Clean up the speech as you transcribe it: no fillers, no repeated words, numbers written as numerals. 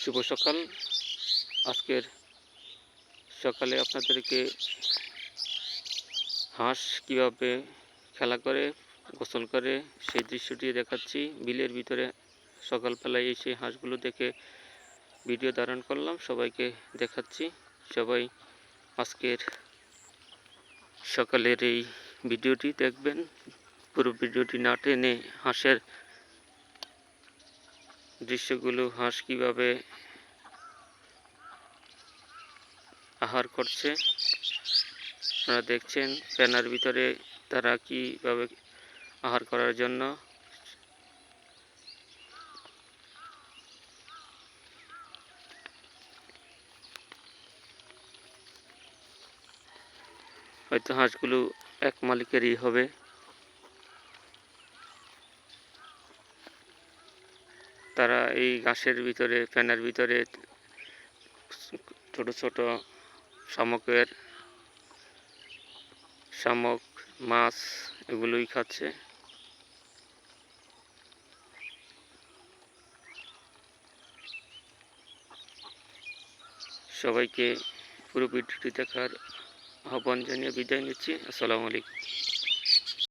শুভ সকাল। আজকের সকালে আপনাদেরকে হাঁস কিভাবে খেলা করে গোসল করে সেই দৃশ্যটি দেখাচ্ছি। বিলের ভিতরে সকালবেলায় এসে হাঁসগুলো দেখে ভিডিও ধারণ করলাম, সবাইকে দেখাচ্ছি। সবাই আজকের সকালের এই ভিডিওটি দেখবেন। পুরো ভিডিওটি না টেনে হাঁসের দৃশ্যগুলো, হাঁস কিভাবে আহার করছে আপনারা দেখছেন। ফেনার ভিতরে তারা কিভাবে আহার করার জন্য হয়তো হাঁসগুলো এক মালিকেরই হবে। তারা এই ঘাসের ভিতরে, ফেনার ভিতরে ছোট ছোট শামুক, মাছ এগুলোই খাচ্ছে। সবাইকে পুরো ভিডিওটি দেখার আহ্বান জানিয়ে বিদায় নিচ্ছি। আসসালামু আলাইকুম।